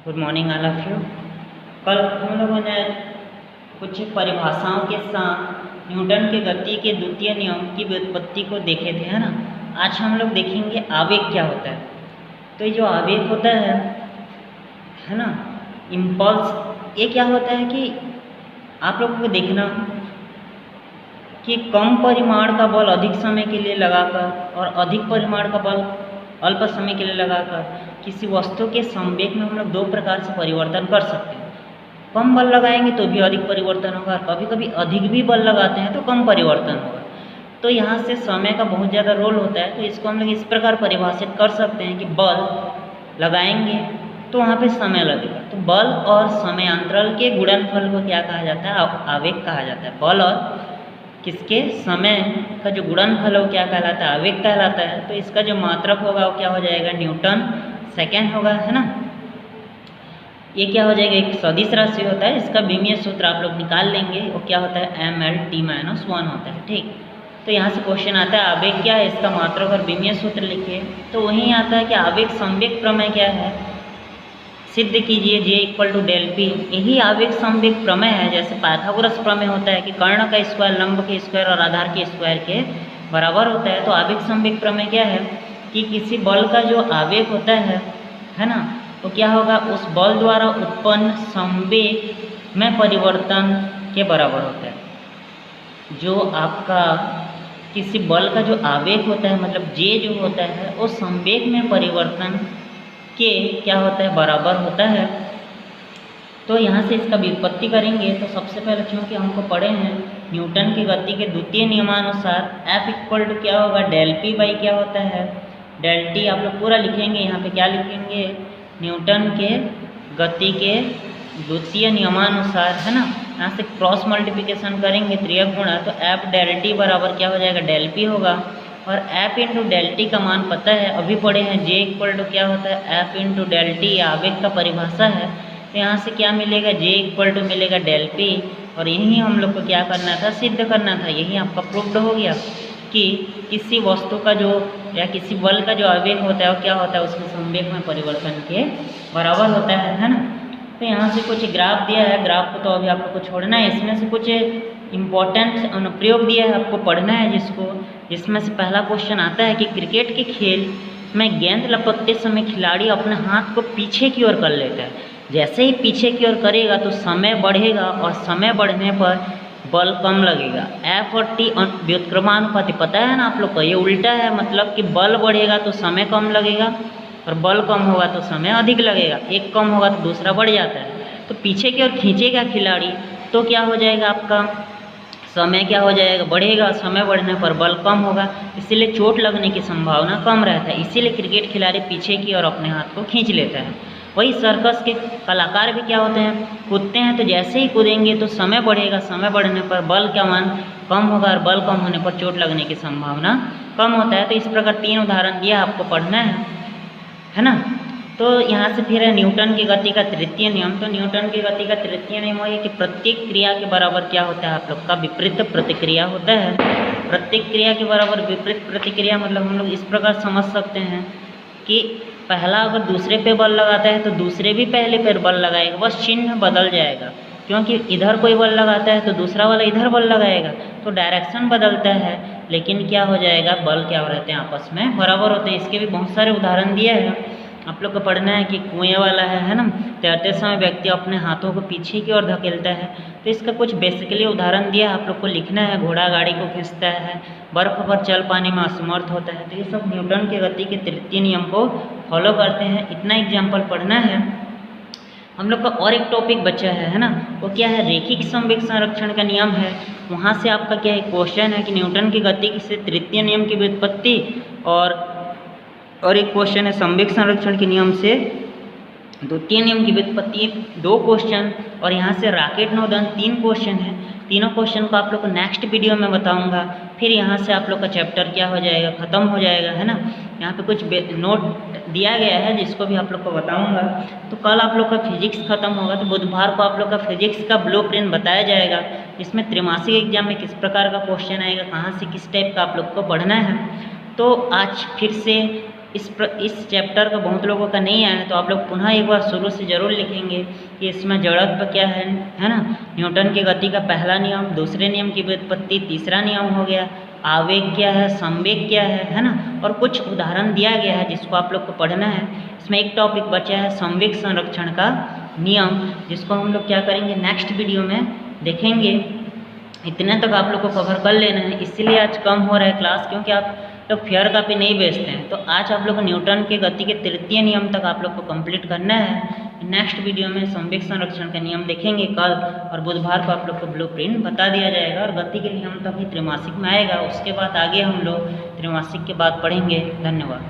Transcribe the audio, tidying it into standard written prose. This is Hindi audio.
Good morning all of you. कल हम लोगों ने कुछ परिभाषाओं के साथ न्यूटन के गति के द्वितीय नियम की व्युत्पत्ति को देखे थे, है ना। आज हम लोग देखेंगे आवेग क्या होता है। तो ये जो आवेग होता है ना, इम्पल्स, ये क्या होता है कि आप लोगों को देखना कि कम परिमाण का बल अधिक समय के लिए लगाकर और अधिक परिमाण का बल अल्प समय के लिए लगाकर किसी वस्तु के संवेग में हम लोग दो प्रकार से परिवर्तन कर सकते हैं। कम बल लगाएंगे तो भी अधिक परिवर्तन होगा, कभी कभी अधिक भी बल लगाते हैं तो कम परिवर्तन होगा। तो यहाँ से समय का बहुत ज़्यादा रोल होता है। तो इसको हम लोग इस प्रकार परिभाषित कर सकते हैं कि बल लगाएंगे तो वहाँ पे समय लगेगा। तो बल और समय अंतराल के गुणनफल को क्या कहा जाता है? आवेग कहा जाता है। बल और किसके समय का जो गुणनफल है वो क्या कहलाता है? आवेग कहलाता है। तो इसका जो मात्रक होगा वो क्या हो जाएगा? न्यूटन सेकेंड होगा, है ना। ये क्या हो जाएगा? एक सदिश राशि होता है, इसका विमीय सूत्र आप लोग निकाल लेंगे। वो क्या होता है? mL/t-1 होता है, ठीक। तो यहाँ से क्वेश्चन आता है आवेग क्या है, इसका मात्रक और विमीय सूत्र लिखिए। तो वहीं आता है कि आवेग संवेग प्रमेय क्या है, सिद्ध कीजिए J=∆P। यही आवेग संवेग प्रमेय है। जैसे पाइथागोरस प्रमेय होता है कि कर्ण का स्क्वायर लंब के स्क्वायर और आधार के स्क्वायर के बराबर होता है। तो आवेग संवेग प्रमेय क्या है कि किसी बल का जो आवेग होता है ना, तो क्या होगा? उस बल द्वारा उत्पन्न संवेग में परिवर्तन के बराबर होता है। जो आपका किसी बल का जो आवेग होता है, मतलब J जो होता है, वो संवेग में परिवर्तन के क्या होता है? बराबर होता है। तो यहाँ से इसका व्युत्पत्ति करेंगे तो सबसे पहले क्योंकि हमको पढ़े हैं न्यूटन की गति के द्वितीय नियमानुसार F क्या होगा? ∆P क्या होता है? ∆T आप लोग पूरा लिखेंगे। यहाँ पे क्या लिखेंगे? न्यूटन के गति के द्वितीय नियमानुसार, है ना। यहाँ से क्रॉस मल्टीप्लिकेशन करेंगे, त्रियक गुणा, तो F∆T बराबर क्या हो जाएगा? ∆P होगा। और F×∆T का मान पता है, अभी पढ़े हैं। J क्या होता है? F×∆T आवेग का परिभाषा है। तो यहाँ से क्या मिलेगा? J मिलेगा ∆P। और यही हम लोग को क्या करना था? सिद्ध करना था। यही आपका प्रूव्ड हो गया कि किसी वस्तु का जो या किसी बल का जो आवेग होता है वो क्या होता है? उसके संवेग में परिवर्तन के बराबर होता है ना। तो यहाँ से कुछ ग्राफ दिया है, ग्राफ को तो अभी आप लोग को छोड़ना है। इसमें से कुछ इम्पोर्टेंट अनुप्रयोग दिया है, आपको पढ़ना है जिसमें से पहला क्वेश्चन आता है कि क्रिकेट के खेल में गेंद लपकते समय खिलाड़ी अपने हाथ को पीछे की ओर कर लेता है। जैसे ही पीछे की ओर करेगा तो समय बढ़ेगा और समय बढ़ने पर बल कम लगेगा। F और T व्युत्क्रमानुपाती पता है ना आप लोग को, ये उल्टा है। मतलब कि बल बढ़ेगा तो समय कम लगेगा और बल कम होगा तो समय अधिक लगेगा। एक कम होगा तो दूसरा बढ़ जाता है। तो पीछे की ओर खींचेगा खिलाड़ी तो क्या हो जाएगा? आपका समय क्या हो जाएगा? बढ़ेगा। समय बढ़ने पर बल कम होगा, इसीलिए चोट लगने की संभावना कम रहता है। इसीलिए क्रिकेट खिलाड़ी पीछे की ओर अपने हाथ को खींच लेता है। वही सर्कस के कलाकार भी क्या होते हैं? कूदते हैं। तो जैसे ही कूदेंगे तो समय बढ़ेगा, समय बढ़ने पर बल का मान कम होगा और बल कम होने पर चोट लगने की संभावना कम होता है। तो इस प्रकार 3 उदाहरण दिया, आपको पढ़ना है ना। तो यहाँ से फिर है न्यूटन की गति का तृतीय नियम। तो न्यूटन की गति का तृतीय नियम है कि प्रत्येक क्रिया के बराबर क्या होता है? आप लोग का विपरीत प्रतिक्रिया होता है। प्रत्येक क्रिया के बराबर विपरीत प्रतिक्रिया मतलब हम लोग इस प्रकार समझ सकते हैं कि पहला अगर दूसरे पे बल लगाता है तो दूसरे भी पहले पर बल लगाएगा, बस चिन्ह बदल जाएगा। क्योंकि इधर कोई बल लगाता है तो दूसरा वाला इधर बल लगाएगा, तो डायरेक्शन बदलता है, लेकिन क्या हो जाएगा? बल क्या हो रहते हैं? आपस में बराबर होते हैं। इसके भी बहुत सारे उदाहरण दिए हैं, आप लोग को पढ़ना है कि कुएं वाला है ना। तैरते समय व्यक्ति अपने हाथों को पीछे की ओर धकेलता है। तो इसका कुछ बेसिकली उदाहरण दिया, आप लोग को लिखना है। घोड़ा गाड़ी को खींचता है, बर्फ पर चल पाने में असमर्थ होता है। तो ये सब न्यूटन के गति के तृतीय नियम को फॉलो करते हैं। इतना एग्जाम्पल पढ़ना है। हम लोग का और एक टॉपिक बचा है ना, वो क्या है? रेखिक संवेग संरक्षण का नियम है। वहाँ से आपका क्या है? क्वेश्चन है कि न्यूटन की गति से तृतीय नियम की व्युत्पत्ति, और एक क्वेश्चन है संवेग संरक्षण के नियम से द्वितीय नियम की व्युत्पत्ति। 2 क्वेश्चन, और यहाँ से रॉकेट नोदन 3 क्वेश्चन है। तीनों क्वेश्चन को आप लोग को नेक्स्ट वीडियो में बताऊंगा। फिर यहाँ से आप लोग का चैप्टर क्या हो जाएगा? ख़त्म हो जाएगा, है ना। यहाँ पे कुछ नोट दिया गया है जिसको भी आप लोग को बताऊंगा। तो कल आप लोग का फिजिक्स खत्म होगा, तो बुधवार को आप लोग का फिजिक्स का ब्लूप्रिंट बताया जाएगा। इसमें त्रैमासिक एग्जाम में किस प्रकार का क्वेश्चन आएगा, कहाँ से किस टाइप का आप लोग को पढ़ना है। तो आज फिर से इस चैप्टर का बहुत लोगों का नहीं आया है, तो आप लोग पुनः एक बार शुरू से ज़रूर लिखेंगे कि इसमें जड़त्व क्या है ना, न्यूटन की गति का पहला नियम, दूसरे नियम की व्युत्पत्ति, तीसरा नियम हो गया, आवेग क्या है, संवेग क्या है ना, और कुछ उदाहरण दिया गया है जिसको आप लोग को पढ़ना है। इसमें एक टॉपिक बचा है संवेग संरक्षण का नियम, जिसको हम लोग क्या करेंगे नेक्स्ट वीडियो में देखेंगे। इतने तक आप लोग को कवर कर लेना है, इसीलिए आज कम हो रहा है क्लास, क्योंकि आप लोग फेयर कॉपी नहीं बेचते हैं। तो आज आप लोग को न्यूटन के गति के तृतीय नियम तक आप लोग को कंप्लीट करना है। नेक्स्ट वीडियो में संवेग संरक्षण के नियम देखेंगे कल, और बुधवार को आप लोग को ब्लूप्रिंट बता दिया जाएगा, और गति के नियम तो अभी त्रैमासिक में आएगा। उसके बाद आगे हम लोग त्रैमासिक के बाद पढ़ेंगे। धन्यवाद।